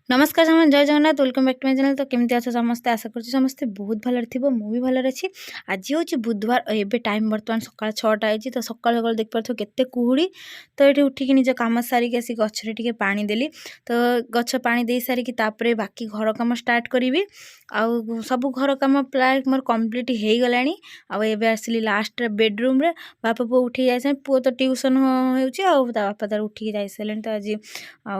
नमस्कार सामान जय Jagannath welcome back to my channel. तो केमती अच्छे समस्ते आशा कर समस्ते बहुत भल थी मुझे भल अच्छी। आज हूँ बुधवार एवं टाइम बर्तमान सका 6टा है तो सका सका देख पार्थ के कुहुड़ी। तो ये उठिक निज कम सारिक आसी गचर टे पानी देली। तो गच पानी दे सारिकी बाकी घर कम स्टार्ट करी। आउ सब घर कम प्राय मोर कम्प्लीट हो गला। आबे आसली लास्ट बेडरूम रे बापा पुओ उठी जाए पुओ तो ट्यूशन होता तार उठिक जाई सारे। तो आज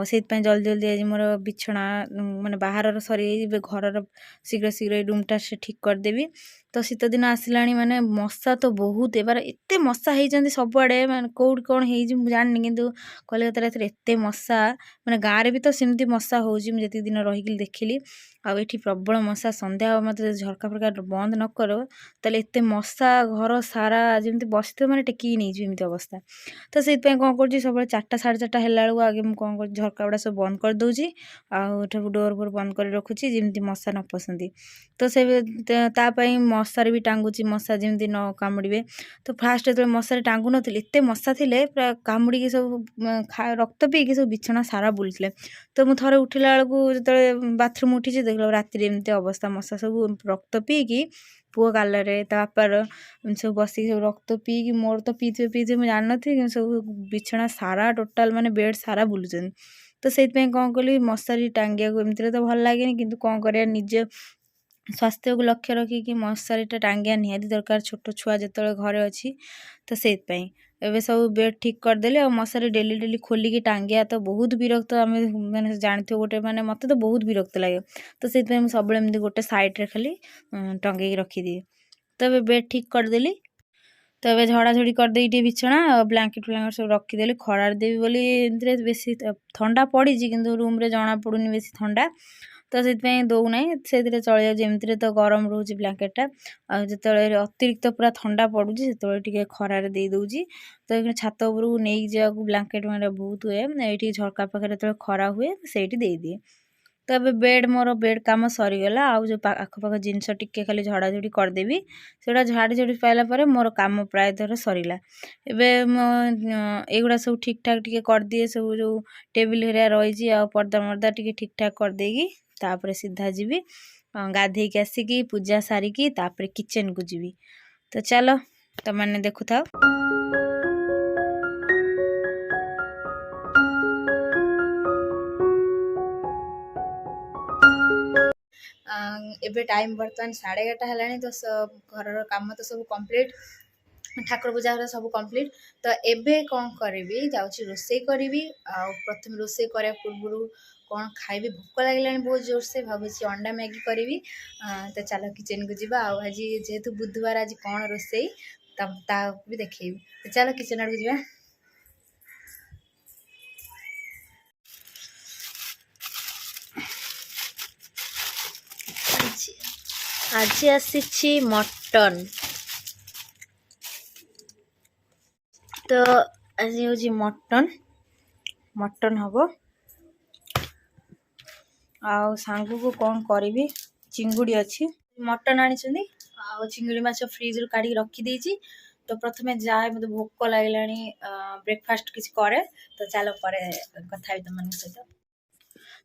से जल्दी जल्दी आज मोर बिछना माने बाहर सरी घर शीघ्र शीघ्र रूमटा से ठीक करदेवी। तो शीत दिन आसला माने मशा तो बहुत एबार एत मशा होती सबुआड़े माने कौट कौन हो जानी कि कलिकता एत मशा माने गाँव में भी तो सेमती मशा होजी मुझे दिन रही देखिली। आठी प्रबल मशा संध्या मत झरका फरका बंद न कर ताले एत मशा घर सारा जमी बस मैंने टेकी नहीं एमती अवस्था। तो से कौन कर सब 4टा 4:30 है आगे मुझे कौन कर झरका गुड़ा सब बंद कर दूची आठू डोर फोर बंद कर रखुची जमी मशा न पसंदी। तो से मशारे भी टांगुची मशा जमी न कामुड़े। तो फास्ट जो मशारे टांगु नी एत मशा थे पूरा कामुड़ी सब रक्त पीकी सब बिछना सारा बुलूले। तो मुझे थे उठिला बेलू जो बाथरूम उठी देख राति एमती अवस्था मशा सब रक्त पीकी पुओ गालरे ता बापार सब बसिक सब रक्त पीकी मोर तो पीते मुझे जान नी सब बिछना सारा टोटाल माने बेड सारा बुलून। तो से कौन कली मशारी टांगिया एमती तो भल लगे कि कौन कर निजे स्वास्थ्य को लक्ष्य रखिकी मशारीटा टांगिया निहाती दरकार छोट छुआ जो घरे अच्छी। तो से एबे सब बेड ठीक करदेले और मशारी डेली डेली खोलिकी टांगिया तो बहुत विरक्त आम मैंने जानते गोटे मैंने मत तो बहुत विरक्त लगे। तो से सब गोटे साइड्रे खाली टंगे रखीदिए। तो ये बेड ठीक करदेली। तो ये झड़ाझड़ी करदे बिछना ब्लांकेट फ्लांकेट सब रखीदेली खरार देवी बोली बेसी ठंडा पड़ी कि रूम रे जना पड़ूनी बेसी ठंडा। तो से दौना से चल जमी तो गरम रोचे ब्लांकेटा जो अतिरिक्त पूरा ठंडा पड़ुची से खरार दे दूची। तो ये छात उपरକୁ नहीं जावाक ब्लांकेट मेरे बहुत हुए ये झरका पाखे जो खरा हुए से दे दिए। तो अब बेड मोर बेड काम सरीगला आउ जो आखपाख जिनस टिके खाली झड़ाझड़ी करदेवी से झाड़ी झड़ी पाइला मोर काम प्राय धर सरीला। एवं एगुड़ा सब ठीक ठाक टिके कर दिए सब जो टेबिल हेरिया रही पर्दा मर्दा टिके ठीक ठाक करदेगी तापर सीधा जीवी गाधे के आसिकी पूजा सारिकी तापर किचन को जीवी। तो चलो तो मैंने देखु था एबे टाइम बर्तमान 11:30 है। तो घर काम तो सब कंप्लीट ठाकुर पूजा सब कंप्लीट। तो एबे कौन करी जाऊँगी रोषे करी प्रथम रोषे करा पूर्व कौन खाइबी भोक लगे बहुत जोर से भावी अंडा मैगी करी। तो चलो किचन को जीवा आज जेहेतु बुधवार आज कौन रोषे भी देखेबी। तो चलो किचन आड़ को जीवा। आज आसी मटन। तो आज हूँ मटन मटन हम आउ सांग को कौन करी चिंगुड़ी अच्छी मटन आनी चिंगुड़ी माछ फ्रिज रू काढ़ी रखी। तो प्रथमे जाए मतलब भोक लगे ब्रेकफास्ट किसी करे। तो चलो पर कथा तुम मान सहित।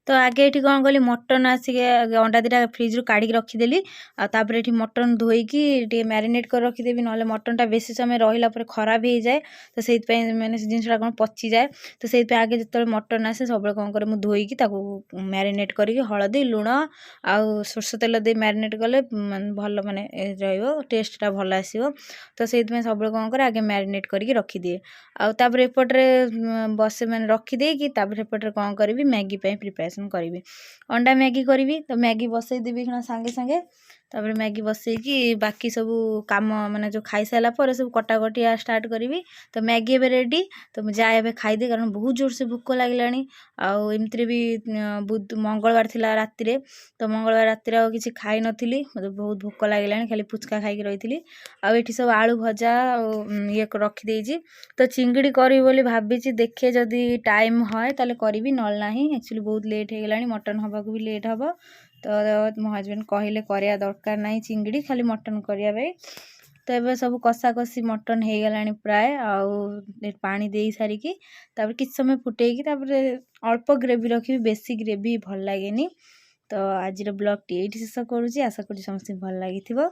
तो आगे ये कौन कली मटन आसिक अंडा दीटा फ्रिज रू काढ़ी रखीदेली आपर ये मटन धोईकी मैरिनेट कर रखीदेवी ना मटनटा बेसी समय रहा खराब हो जाए। तो से मैंने जिनसा कौन पची जाए। तो से आगे जो मटन आसे सब कौन करे मुझे धोईकी मैरिनेट करके हलदी लुण आउ सोरष तेल दे मैरिनेट कले भल माने टेस्टा भल आसो। तो से सब कौन करे आगे मैरिनेट करके रखीदिए आउे एपटे बस मैंने रखीदेकी एपटे कौन करी मैगी प्रिपरेशन करी अंडा मैगी करी। तो मैगी बसई देवी सांगे सांगे तापर मैगी बसईकी बाकी सब काम माने जो खाई सारा पर सब कटाकटी स्टार्ट करी। तो मैगी एबे रेडी। तो मुझे जाए खाईदे कारण बहुत जोर से भोक लगे आमती भी मंगलवार थी राति। तो मंगलवार राति किसी खाई नी मतलब बहुत भोक लगे खाली पुचका खाई रही आठी सब आलू भजा ये रखीदे। तो चिंगड़ी करी बोली भाभी देखे जदि टाइम है ताले करी ना एक्चुअली बहुत लेट हो गला मटन हवा को भी लेट हम। तो मो हजबैंड कहले करिया दरकार नहीं चिंगड़ी खाली मटन करिया भाई। ତ ଏବେ ସବୁ କଷାକଷି ମଟନ୍ ହେଇଗଲାଣି ପ୍ରାୟ, ଆଉ ପାଣି ଦେଇ ସାରିକି ତାପରେ କିଛି ସମୟ ଫୁଟେଇକି ତାପରେ ଅଳ୍ପ ଗ୍ରେଭି ରଖିବି, ବେଶୀ ଗ୍ରେଭି ଭଲ ଲାଗେନି। ତ ଆଜିର ବ୍ଲଗ୍ଟି ଏଇଠି ଶେଷ କରୁଛି, ଆଶା କରୁଛି ସମସ୍ତଙ୍କୁ ଭଲ ଲାଗିଥିବ।